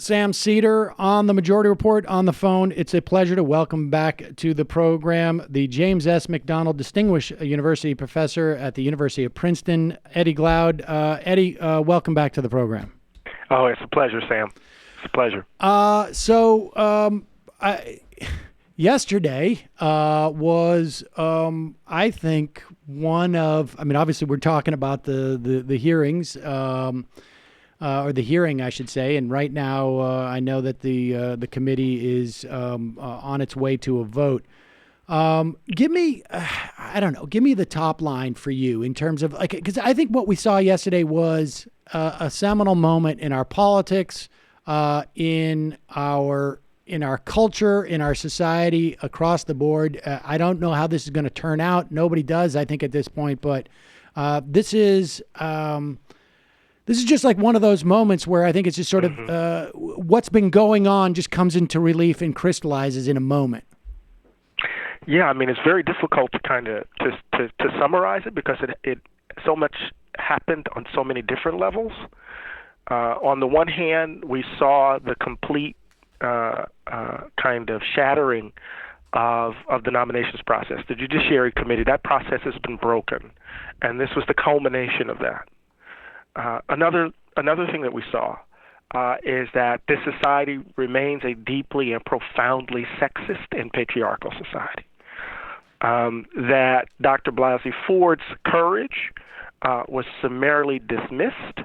Sam Seder on the Majority Report on the phone. It's a pleasure to welcome back to the program the James S. McDonald Distinguished University Professor at the University of Princeton, Eddie Glaude. Eddie, welcome back to the program. Oh, it's a pleasure, Sam. It's a pleasure. Yesterday was, I think, one of, obviously we're talking about the hearings, or the hearing, I should say. And right now, I know that the committee is on its way to a vote. Give me the top line for you in terms of, because I think what we saw yesterday was a seminal moment in our politics, in our culture, in our society, across the board. I don't know how this is going to turn out. Nobody does, I think, at this point. But this is just like one of those moments where I think it's just sort of what's been going on just comes into relief and crystallizes in a moment. Yeah, it's very difficult to kind of to summarize it because it so much happened on so many different levels. On the one hand, we saw the complete kind of shattering of the nominations process. The Judiciary Committee, that process has been broken, and this was the culmination of that. Another thing that we saw is that this society remains a deeply and profoundly sexist and patriarchal society. That Dr. Blasey Ford's courage was summarily dismissed.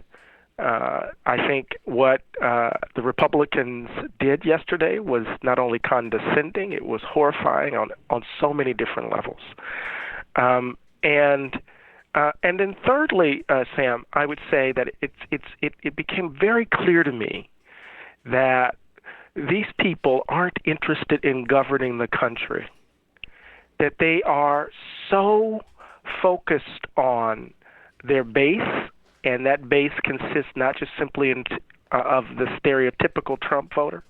I think what the Republicans did yesterday was not only condescending, it was horrifying on so many different levels. And then thirdly, Sam, I would say that it became very clear to me that these people aren't interested in governing the country, that they are so focused on their base, and that base consists not just simply of the stereotypical Trump voter,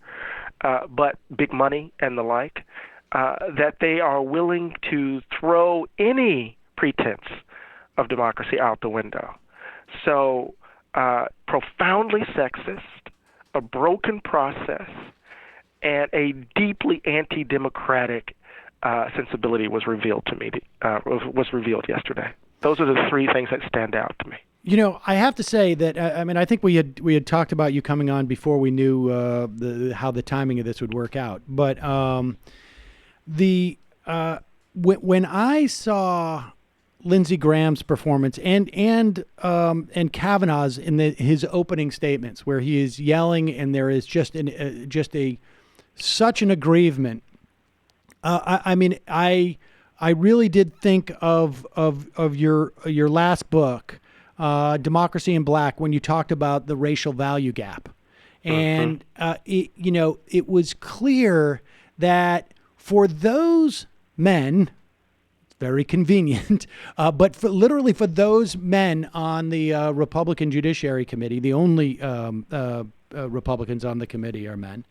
but big money and the like, that they are willing to throw any pretense of democracy out the window. So profoundly sexist, a broken process, and a deeply anti-democratic sensibility was revealed to me. Was revealed yesterday. Those are the three things that stand out to me. I have to say that I think we had talked about you coming on before we knew how the timing of this would work out. But when I saw Lindsey Graham's performance and Kavanaugh's in his opening statements, where he is yelling and there is just such an aggrievement. I really did think of your last book, Democracy in Black, when you talked about the racial value gap, and it was clear that for those men. Very convenient, but for those men on the Republican Judiciary Committee, the only Republicans on the committee are men,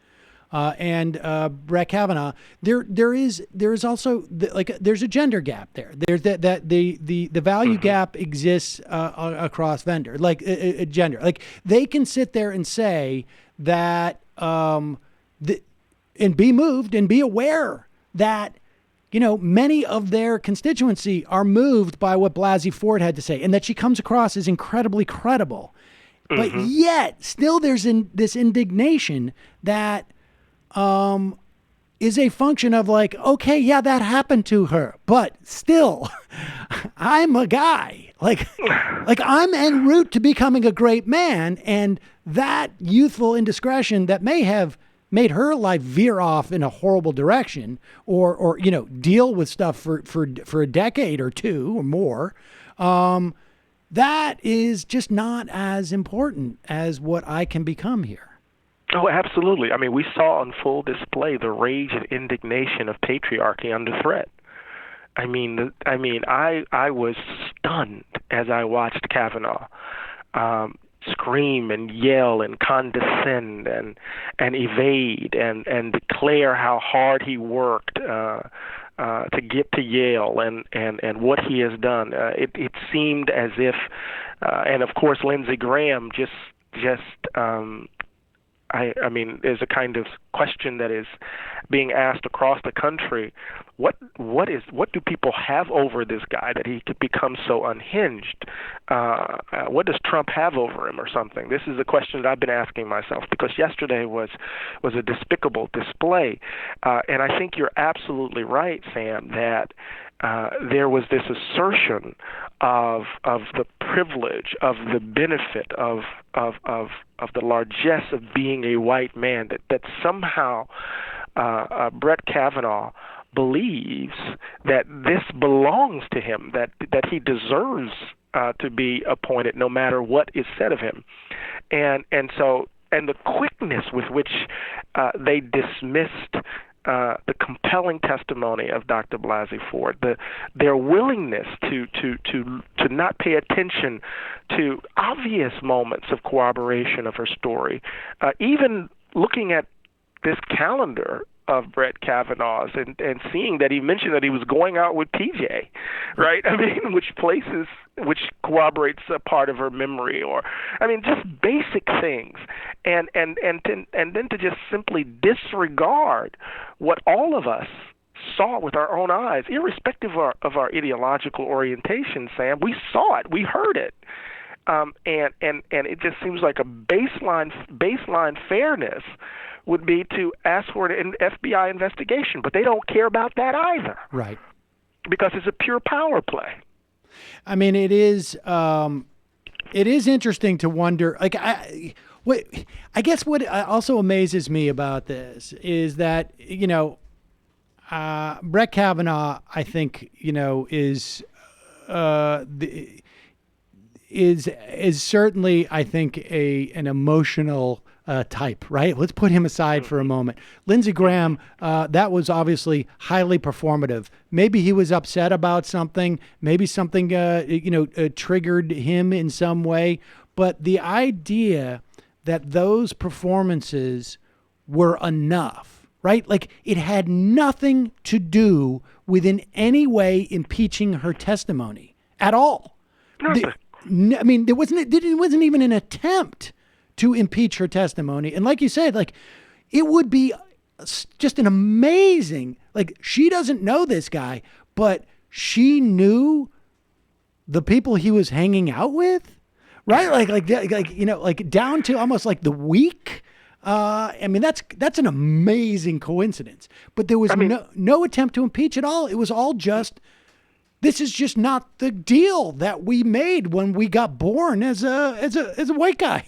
and Brett Kavanaugh. There is also there's a gender gap there. There's the value gap exists across gender. They can sit there and say that and be moved and be aware that. Many of their constituency are moved by what Blasey Ford had to say, and that she comes across as incredibly credible. But yet, still there's this indignation that is a function of okay, yeah, that happened to her, but still, I'm a guy. I'm en route to becoming a great man, and that youthful indiscretion that may have made her life veer off in a horrible direction, or deal with stuff for a decade or two or more, that is just not as important as what I can become here. Oh, absolutely. We saw on full display the rage and indignation of patriarchy under threat. I was stunned as I watched Kavanaugh scream and yell and condescend and evade and declare how hard he worked to get to Yale and what he has done. It seemed as if, and of course Lindsey Graham just I mean, is a kind of question that is being asked across the country. What do people have over this guy that he could become so unhinged? What does Trump have over him or something? This is a question that I've been asking myself, because yesterday was a despicable display. And I think you're absolutely right, Sam, that there was this assertion of the privilege, of the benefit, of the largesse of being a white man, that somehow Brett Kavanaugh believes that this belongs to him, that he deserves to be appointed no matter what is said of him. And the quickness with which they dismissed the compelling testimony of Dr. Blasey Ford, their willingness to not pay attention to obvious moments of corroboration of her story, even looking at this calendar of Brett Kavanaugh's and seeing that he mentioned that he was going out with PJ, right? I mean, which corroborates a part of her memory, or I mean, just basic things, and then to just simply disregard what all of us saw with our own eyes, irrespective of our ideological orientation. Sam, we saw it, we heard it. And it just seems like a baseline fairness would be to ask for an FBI investigation, but they don't care about that either. Right. Because it's a pure power play. I mean, it is interesting to wonder, like, I guess what also amazes me about this is that, Brett Kavanaugh, I think, is certainly, I think, an emotional type, right? Let's put him aside for a moment. Lindsey Graham, that was obviously highly performative. Maybe he was upset about something. Maybe something, triggered him in some way. But the idea that those performances were enough, right? Like, it had nothing to do with in any way impeaching her testimony at all. There wasn't even an attempt to impeach her testimony. And like you said, like, it would be just an amazing, like, she doesn't know this guy, but she knew the people he was hanging out with, right? Like down to almost like the week. I mean, that's an amazing coincidence, but there was no attempt to impeach at all. It was all just, this is just not the deal that we made when we got born as a white guy.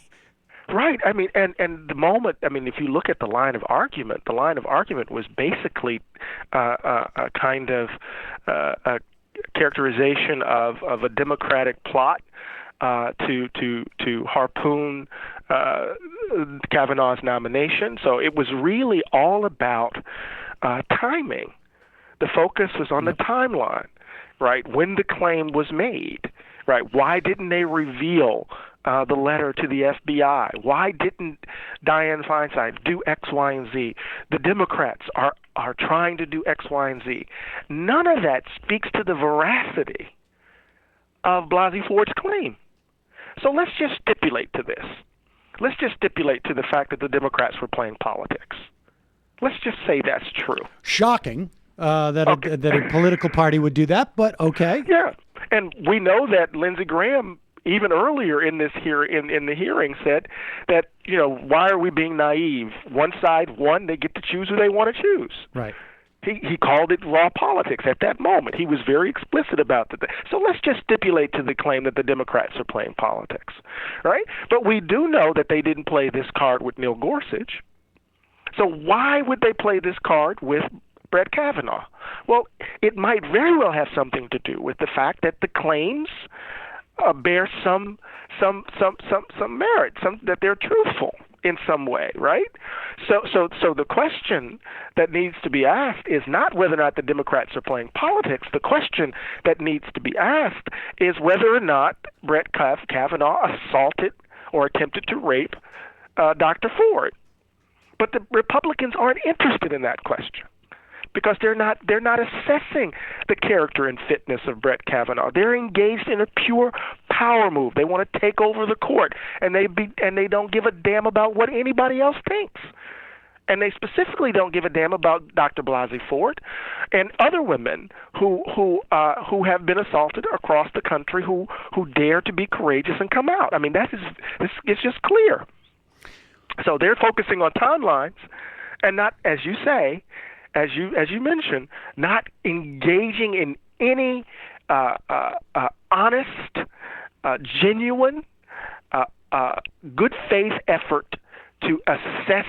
Right. I mean, and the moment, I mean, if you look at the line of argument was basically a kind of a characterization of a Democratic plot to harpoon Kavanaugh's nomination. So it was really all about timing. The focus was on the timeline, right? When the claim was made, right? Why didn't they reveal the letter to the FBI? Why didn't Dianne Feinstein do X, Y, and Z? The Democrats are trying to do X, Y, and Z. None of that speaks to the veracity of Blasey Ford's claim. So let's just stipulate to this. Let's just stipulate to the fact that the Democrats were playing politics. Let's just say that's true. Shocking that a political party would do that, but okay. Yeah, and we know that Lindsey Graham, even earlier in this in the hearing, said that, why are we being naive? One side won; they get to choose who they want to choose. Right. He called it raw politics at that moment. He was very explicit about that. So let's just stipulate to the claim that the Democrats are playing politics, right? But we do know that they didn't play this card with Neil Gorsuch. So why would they play this card with Brett Kavanaugh? Well, it might very well have something to do with the fact that the claims bear some merit, that they're truthful in some way, right? So the question that needs to be asked is not whether or not the Democrats are playing politics. The question that needs to be asked is whether or not Brett Kavanaugh assaulted or attempted to rape Dr. Ford. But the Republicans aren't interested in that question. because they're not assessing the character and fitness of Brett Kavanaugh. They're engaged in a pure power move. They want to take over the court, and they don't give a damn about what anybody else thinks. And they specifically don't give a damn about Dr. Blasey Ford and other women who have been assaulted across the country who dare to be courageous and come out. I mean, it's just clear. So they're focusing on timelines and not, as you say, as you mentioned, not engaging in any honest, genuine, good faith effort to assess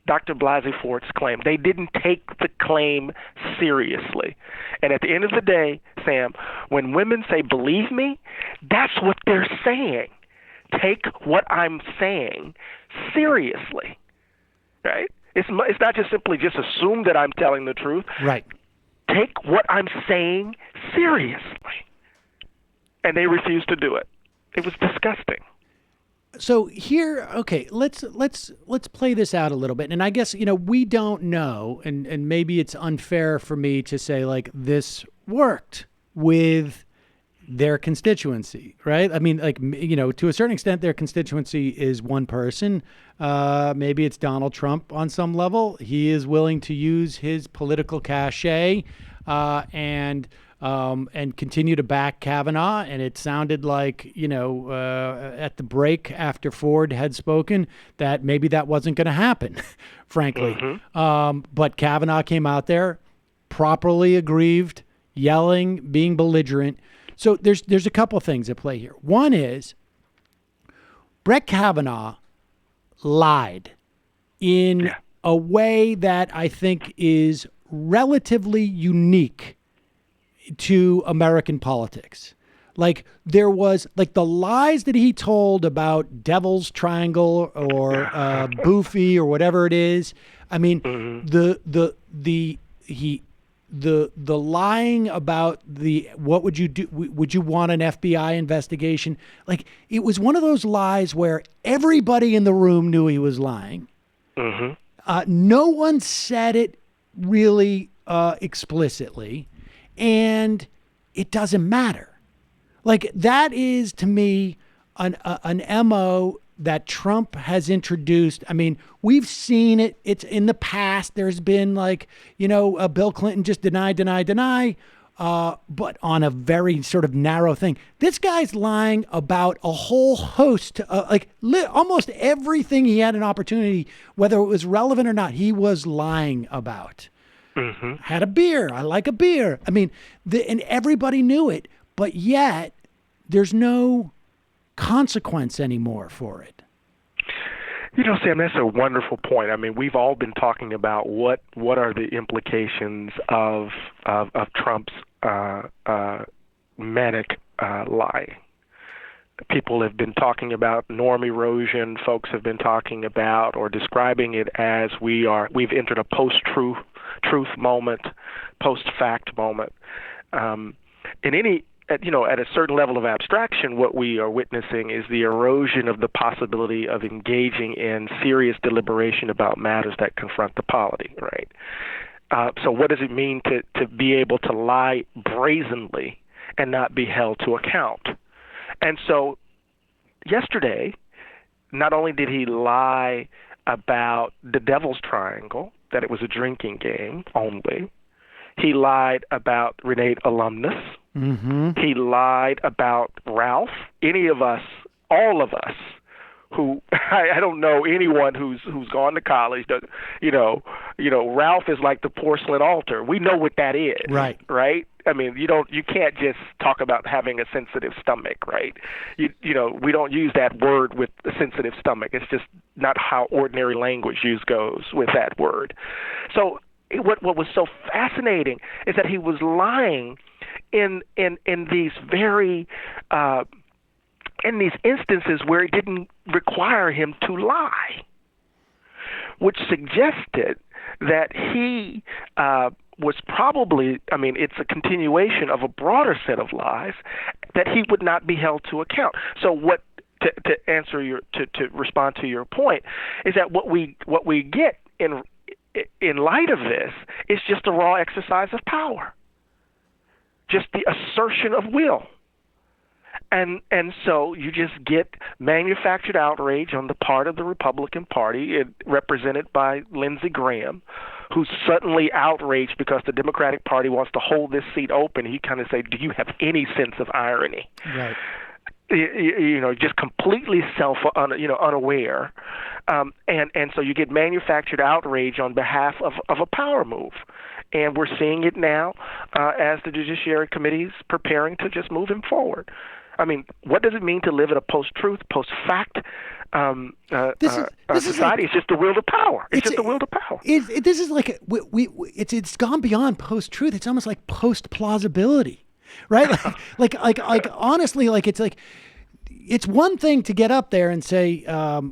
Dr. Blasey Ford's claim. They didn't take the claim seriously. And at the end of the day, Sam, when women say, believe me, that's what they're saying. Take what I'm saying seriously, right? It's not just simply just assume that I'm telling the truth. Right. Take what I'm saying seriously. And they refused to do it. It was disgusting. So here, okay, let's play this out a little bit. And I guess, we don't know, and maybe it's unfair for me to say, like, this worked with their constituency, right? I mean, like, to a certain extent, their constituency is one person. Maybe it's Donald Trump on some level. He is willing to use his political cachet and continue to back Kavanaugh. And it sounded like, at the break after Ford had spoken, that maybe that wasn't going to happen, frankly. Mm-hmm. But Kavanaugh came out there, properly aggrieved, yelling, being belligerent. So there's a couple things at play here. One is Brett Kavanaugh lied in a way that I think is relatively unique to American politics. Like, there was, like, the lies that he told about Devil's Triangle or Boofy or whatever it is. I mean, the lying about what would you do? Would you want an FBI investigation? Like, it was one of those lies where everybody in the room knew he was lying. Mm-hmm. No one said it really explicitly, and it doesn't matter. Like, that is, to me, an MO that Trump has introduced. I mean, we've seen it. It's in the past. There's been, like, Bill Clinton just deny, but on a very sort of narrow thing. This guy's lying about a whole host, almost everything he had an opportunity, whether it was relevant or not, he was lying about. Mm-hmm. Had a beer. I like a beer. I mean, and everybody knew it, but yet there's no consequence anymore for it. Sam, that's a wonderful point. I mean, we've all been talking about what are the implications of Trump's manic lying. People have been talking about norm erosion. Folks have been talking about or describing it as we've entered a post-truth moment, post-fact moment. At a certain level of abstraction, what we are witnessing is the erosion of the possibility of engaging in serious deliberation about matters that confront the polity, right? So what does it mean to be able to lie brazenly and not be held to account? And so yesterday, not only did he lie about the Devil's Triangle, that it was a drinking game only, he lied about Renate alumnus. Mm-hmm. He lied about Ralph. Any of us, all of us, who I don't know anyone who's gone to college. Ralph is like the porcelain altar. We know what that is, right? Right. I mean, you can't just talk about having a sensitive stomach, right? We don't use that word with a sensitive stomach. It's just not how ordinary language use goes with that word. So what was so fascinating is that he was lying in these very in these instances where it didn't require him to lie, which suggested that he was probably, I mean, it's a continuation of a broader set of lies that he would not be held to account. So what to answer to respond to your point is that what we get in in light of this, it's just a raw exercise of power, just the assertion of will. And so you just get manufactured outrage on the part of the Republican Party, represented by Lindsey Graham, who's suddenly outraged because the Democratic Party wants to hold this seat open. He kind of say, do you have any sense of irony? Right. Just completely unaware. And so you get manufactured outrage on behalf of a power move. And we're seeing it now as the Judiciary Committee is preparing to just move him forward. I mean, what does it mean to live in a post-truth, post-fact society? It's just the will to power. It's just the will to power. This is like it's gone beyond post-truth. It's almost like post-plausibility, right? like honestly, like it's one thing to get up there and say,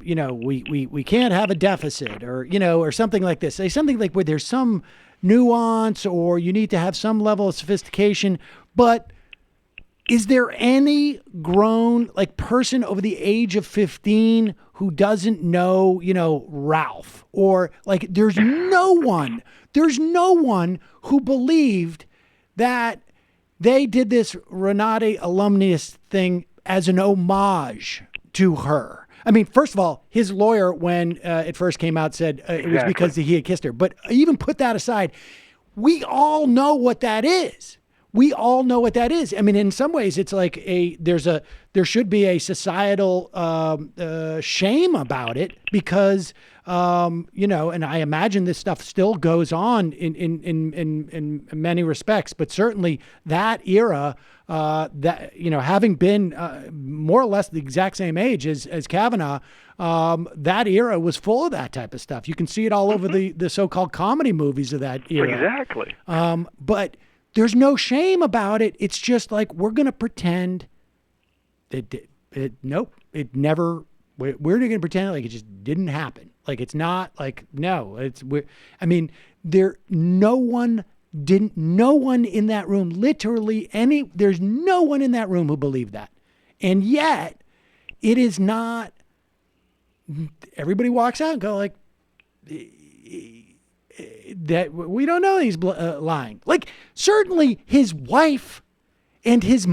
we can't have a deficit, or something like this. Say something like where there's some nuance, or you need to have some level of sophistication, but is there any grown person over the age of 15 who doesn't know, Ralph, or there's no one who believed that they did this Renate alumnus thing as an homage to her. I mean, first of all, his lawyer, when it first came out, said it was because he had kissed her. But even put that aside, we all know what that is. I mean, in some ways, it's like there should be a societal shame about it because, and I imagine this stuff still goes on in many respects, but certainly that era, having been more or less the exact same age as Kavanaugh, that era was full of that type of stuff. You can see it all over the so-called comedy movies of that era. Exactly. But there's no shame about it. It's just like, we're going to pretend it never, we're going to pretend like it just didn't happen. Like, it's not like, no, no one in that room, there's no one in that room who believed that. And yet it is not, everybody walks out and go like, that we don't know he's lying. Like, certainly his wife and his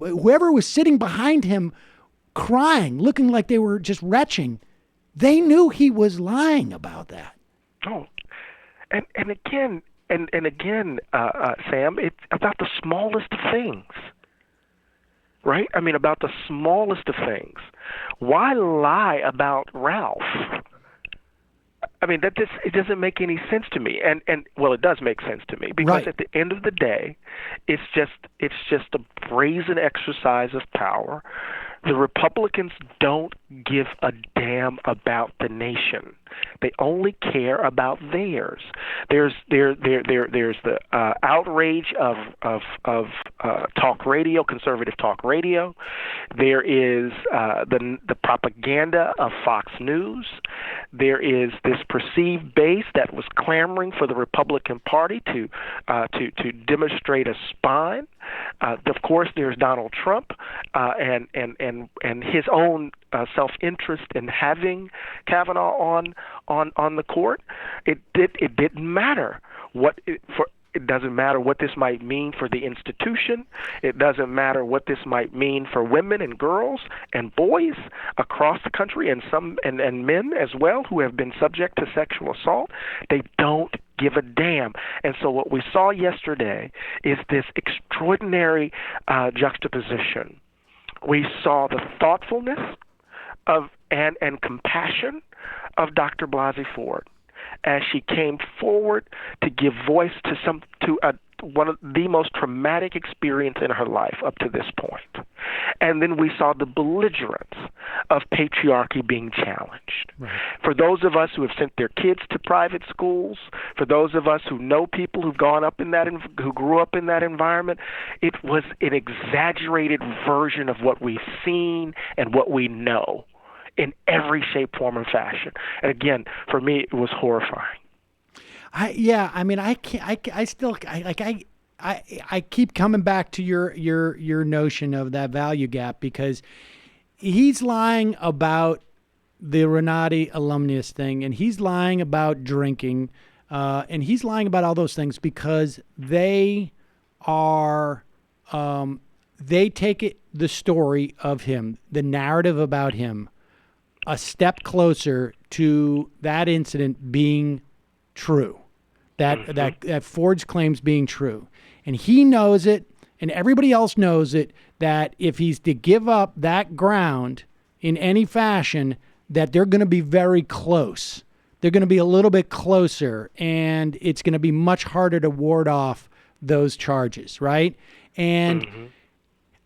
whoever was sitting behind him crying, looking like they were just retching, they knew he was lying about that. Oh, and again, Sam, it's about the smallest of things, right? I mean, about the smallest of things. Why lie about Ralph? I mean, it doesn't make any sense to me, and well, it does make sense to me because At the end of the day, it's just a brazen exercise of power. The Republicans don't give a damn about the nation. They only care about theirs. There's the outrage of talk radio, conservative talk radio. There is the propaganda of Fox News. There is this perceived base that was clamoring for the Republican Party to demonstrate a spine. Of course, there's Donald Trump and his own self-interest in having Kavanaugh on the court. It didn't matter it doesn't matter what this might mean for the institution. It doesn't matter what this might mean for women and girls and boys across the country, and men as well who have been subject to sexual assault. They don't give a damn. And so what we saw yesterday is this extraordinary juxtaposition. We saw the thoughtfulness and compassion of Dr. Blasey Ford as she came forward to give voice to one of the most traumatic experience in her life up to this point. And then we saw the belligerence of patriarchy being challenged. Right. For those of us who have sent their kids to private schools, for those of us who know people who've gone up in that, who grew up in that environment, it was an exaggerated version of what we've seen and what we know in every shape, form, and fashion. And again, for me, it was horrifying. I keep coming back to your notion of that value gap, because he's lying about the Renati alumnus thing, and he's lying about drinking, and he's lying about all those things because they are, they take it, the story of him, the narrative about him, a step closer to that incident being true, that Ford's claims being true. And he knows it, and everybody else knows it, that if he's to give up that ground in any fashion, that they're going to be very close. They're going to be a little bit closer, and it's going to be much harder to ward off those charges, right? And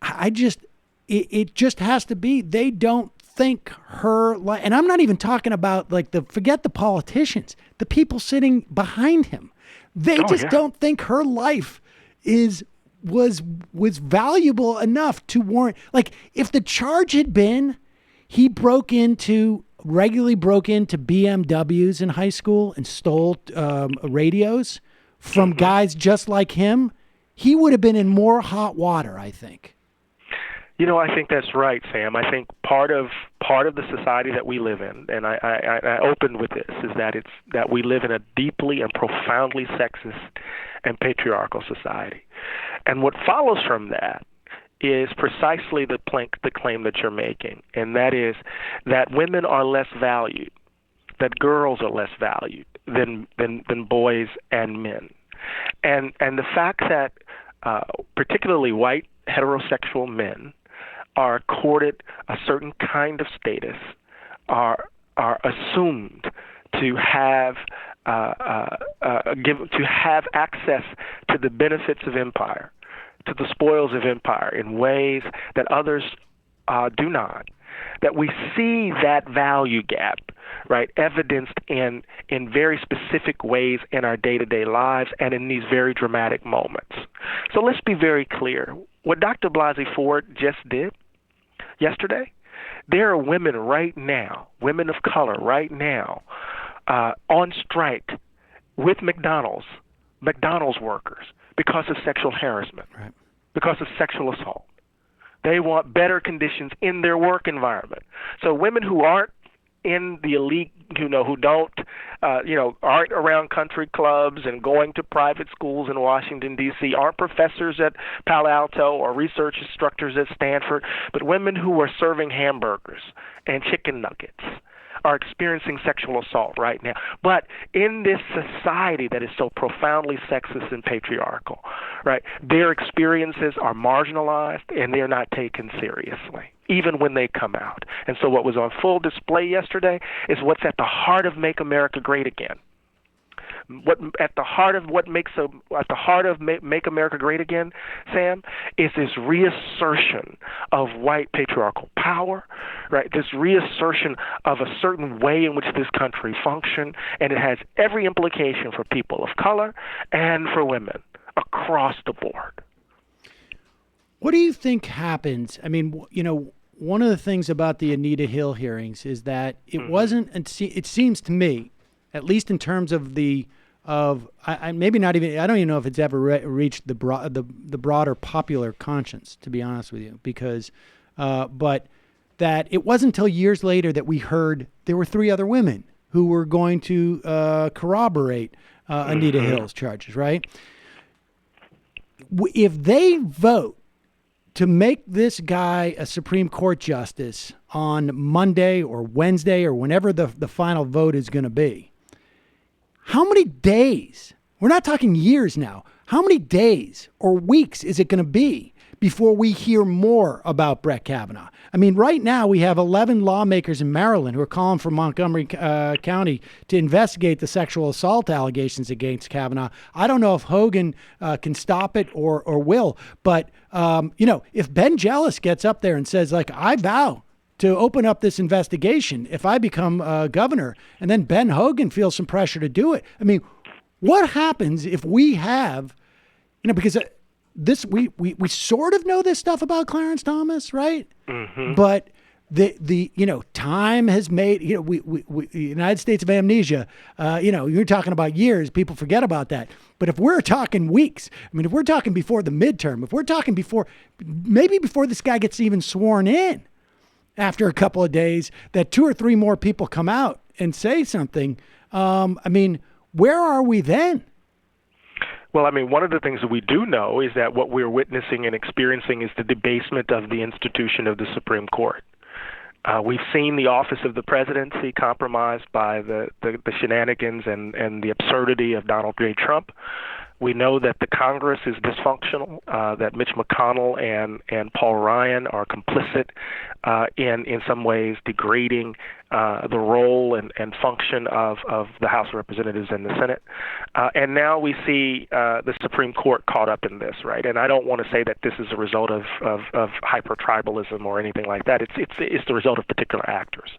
I just, it just has to be, they don't think her, and I'm not even talking about like forget the politicians, the people sitting behind him. They don't think her life was valuable enough to warrant, like if the charge had been he regularly broke into BMWs in high school and stole radios from guys just like him, he would have been in more hot water, I think. I think that's right, Sam. I think part of the society that we live in, and I opened with this, is that we live in a deeply and profoundly sexist and patriarchal society. And what follows from that is precisely the claim that you're making, and that is that women are less valued, that girls are less valued than boys and men. And the fact that particularly white heterosexual men are accorded a certain kind of status, are assumed to have access to the benefits of empire, to the spoils of empire in ways that others do not. That we see that value gap, right, evidenced in very specific ways in our day-to-day lives and in these very dramatic moments. So let's be very clear. What Dr. Blasey Ford just did yesterday, there are women right now, women of color right now, on strike with McDonald's workers because of sexual harassment, right, because of sexual assault. They want better conditions in their work environment. So women who aren't in the elite, who don't, aren't around country clubs and going to private schools in Washington, D.C., aren't professors at Palo Alto or research instructors at Stanford, but women who are serving hamburgers and chicken nuggets are experiencing sexual assault right now. But in this society that is so profoundly sexist and patriarchal, right, their experiences are marginalized and they're not taken seriously, even when they come out. And so what was on full display yesterday is what's at the heart of Make America Great Again. At the heart of Make America Great Again, Sam, is this reassertion of white patriarchal power, right? This reassertion of a certain way in which this country functions, and it has every implication for people of color and for women across the board. What do you think happens? I mean, one of the things about the Anita Hill hearings is that it wasn't. It seems to me, at least in terms of maybe not even, I don't even know if it's ever reached the broader popular conscience, to be honest with you, because, but that it wasn't until years later that we heard there were 3 other women who were going to corroborate Anita Hill's charges, right? If they vote to make this guy a Supreme Court justice on Monday or Wednesday or whenever the final vote is going to be, how many days, we're not talking years now, how many days or weeks is it going to be before we hear more about Brett Kavanaugh? I mean, right now we have 11 lawmakers in Maryland who are calling for Montgomery County to investigate the sexual assault allegations against Kavanaugh. I don't know if Hogan can stop it or will, but, if Ben Jealous gets up there and says, like, I vow to open up this investigation if I become governor, and then Ben Hogan feels some pressure to do it. I mean, what happens if we have, because we sort of know this stuff about Clarence Thomas, right? Mm-hmm. But the time has made, we United States of amnesia, you're talking about years, people forget about that. But if we're talking weeks, if we're talking before the midterm, if we're talking before this guy gets even sworn in, after a couple of days that 2 or 3 more people come out and say something. I mean, where are we then? Well, I mean, one of the things that we do know is that what we're witnessing and experiencing is the debasement of the institution of the Supreme Court. We've seen the office of the presidency compromised by the shenanigans and the absurdity of Donald J. Trump. We know that the Congress is dysfunctional, that Mitch McConnell and Paul Ryan are complicit in some ways degrading the role and function of the House of Representatives and the Senate. And now we see the Supreme Court caught up in this, right? And I don't want to say that this is a result of hyper-tribalism or anything like that. It's the result of particular actors.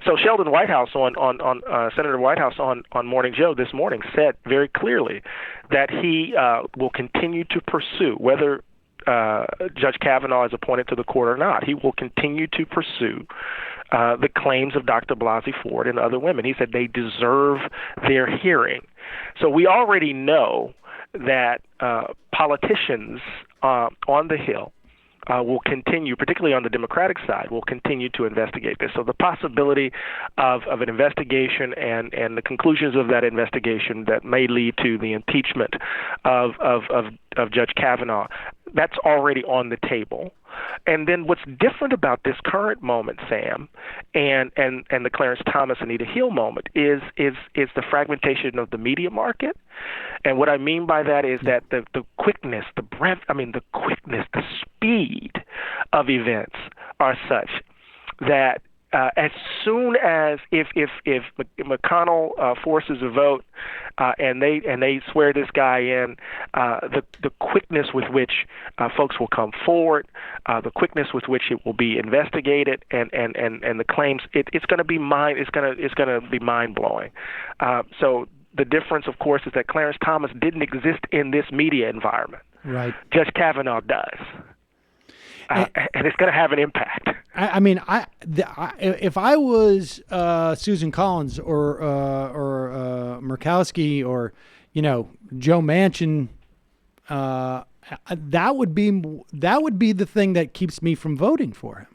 So Sheldon Whitehouse Senator Whitehouse on Morning Joe this morning said very clearly that he will continue to pursue, whether Judge Kavanaugh is appointed to the court or not, he will continue to pursue the claims of Dr. Blasey Ford and other women. He said they deserve their hearing. So we already know that politicians on the Hill will continue, particularly on the Democratic side, will continue to investigate this. So the possibility of an investigation and the conclusions of that investigation that may lead to the impeachment of Judge Kavanaugh, that's already on the table. And then what's different about this current moment, Sam, and the Clarence Thomas, Anita Hill moment is the fragmentation of the media market. And what I mean by that is that the quickness, the breadth, the quickness, the speed of events are such that as soon as if McConnell forces a vote and they swear this guy in, the quickness with which folks will come forward, the quickness with which it will be investigated, and the claims, it's going to be mind blowing. So the difference, of course, is that Clarence Thomas didn't exist in this media environment. Right. Judge Kavanaugh does. And it's going to have an impact. If I was Susan Collins or Murkowski or Joe Manchin, that would be the thing that keeps me from voting for him.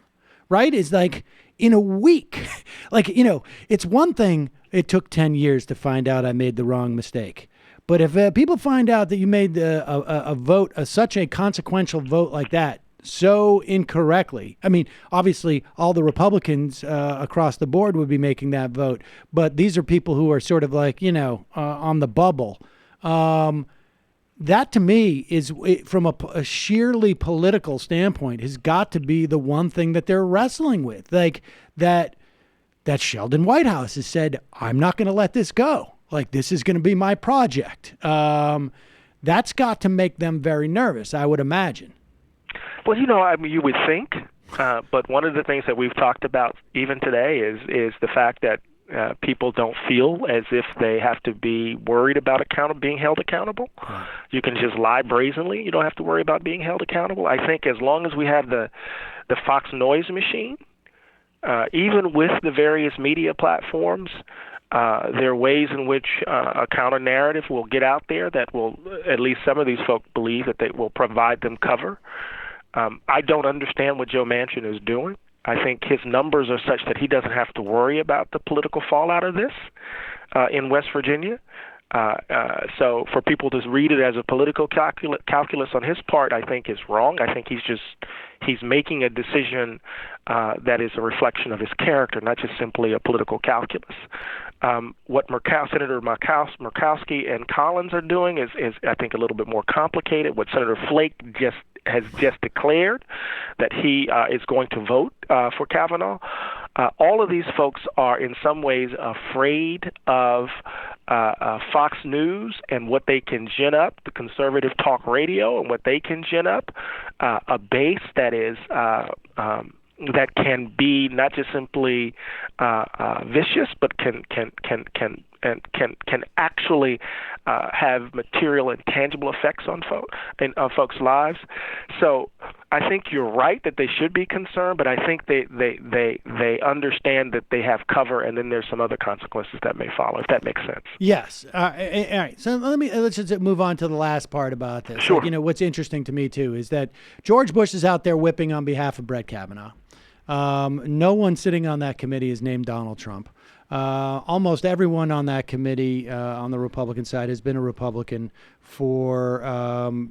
Right? Is like in a week, it's one thing. It took 10 years to find out I made the wrong mistake. But if people find out that you made a vote, such a consequential vote like that, so incorrectly. I mean, obviously, all the Republicans across the board would be making that vote, but these are people who are sort of like, on the bubble. That to me is, from a sheerly political standpoint, has got to be the one thing that they're wrestling with. Like that Sheldon Whitehouse has said, I'm not going to let this go. Like, this is going to be my project. That's got to make them very nervous, I would imagine. Well, you would think, but one of the things that we've talked about even today is the fact that people don't feel as if they have to be worried about being held accountable. Right. You can just lie brazenly. You don't have to worry about being held accountable. I think as long as we have the Fox noise machine, even with the various media platforms, there are ways in which a counter-narrative will get out there that will, at least some of these folks believe, that they will provide them cover. I don't understand what Joe Manchin is doing. I think his numbers are such that he doesn't have to worry about the political fallout of this in West Virginia. So for people to read it as a political calculus on his part, I think is wrong. I think he's making a decision that is a reflection of his character, not just simply a political calculus. What Senator Murkowski and Collins are doing is I think a little bit more complicated. What Senator Flake has just declared, that he is going to vote for Kavanaugh. All of these folks are in some ways afraid of Fox News and what they can gin up, the conservative talk radio and what they can gin up, a base that is that can be not just simply vicious, but can actually have material and tangible effects on folks' lives. So I think you're right that they should be concerned, but I think they understand that they have cover, and then there's some other consequences that may follow, if that makes sense. Yes. All right. So let's just move on to the last part about this. Sure. Like, what's interesting to me too is that George Bush is out there whipping on behalf of Brett Kavanaugh. No one sitting on that committee is named Donald Trump. Almost everyone on that committee on the Republican side has been a Republican for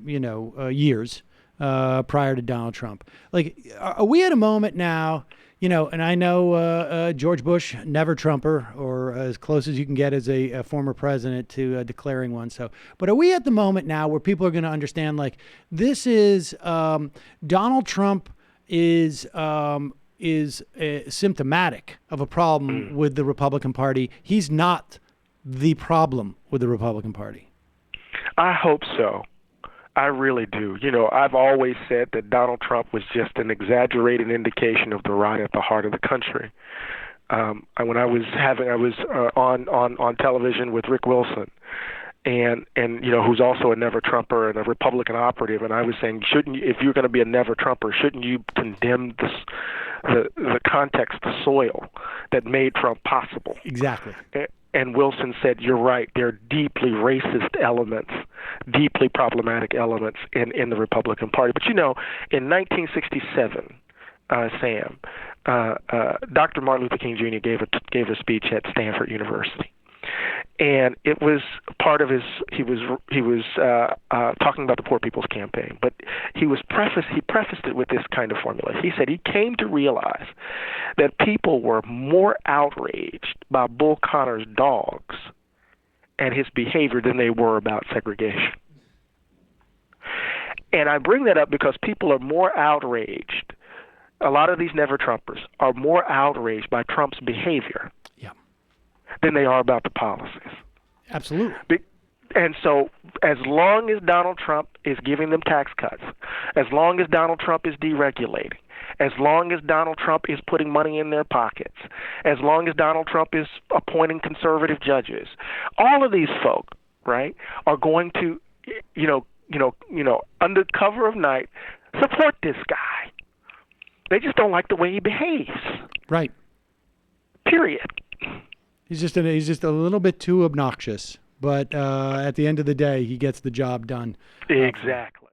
years prior to Donald Trump. Like, are we at a moment now? And I know George Bush, never Trumper, or as close as you can get as a former president to declaring one. So, but are we at the moment now where people are going to understand, like, this is Donald Trump is symptomatic of a problem with the Republican Party. He's not the problem with the Republican Party. I hope so. I really do. I've always said that Donald Trump was just an exaggerated indication of the rot at the heart of the country. When I was on television with Rick Wilson, and who's also a never Trumper and a Republican operative, and I was saying, if you're going to be a never Trumper, shouldn't you condemn the context, the soil that made Trump possible? Exactly. And Wilson said, you're right, there are deeply racist elements, deeply problematic elements in the Republican Party. But, in 1967, Sam, Dr. Martin Luther King Jr. gave a speech at Stanford University. And it was part of he was talking about the Poor People's Campaign, but he prefaced it with this kind of formula. He said he came to realize that people were more outraged by Bull Connor's dogs and his behavior than they were about segregation. And I bring that up because people are more outraged. A lot of these never Trumpers are more outraged by Trump's behavior than they are about the policies. Absolutely. And so as long as Donald Trump is giving them tax cuts, as long as Donald Trump is deregulating, as long as Donald Trump is putting money in their pockets, as long as Donald Trump is appointing conservative judges, all of these folk, right, are going to, under cover of night, support this guy. They just don't like the way he behaves. Right. Period. He's just a little bit too obnoxious, but at the end of the day, he gets the job done. Exactly.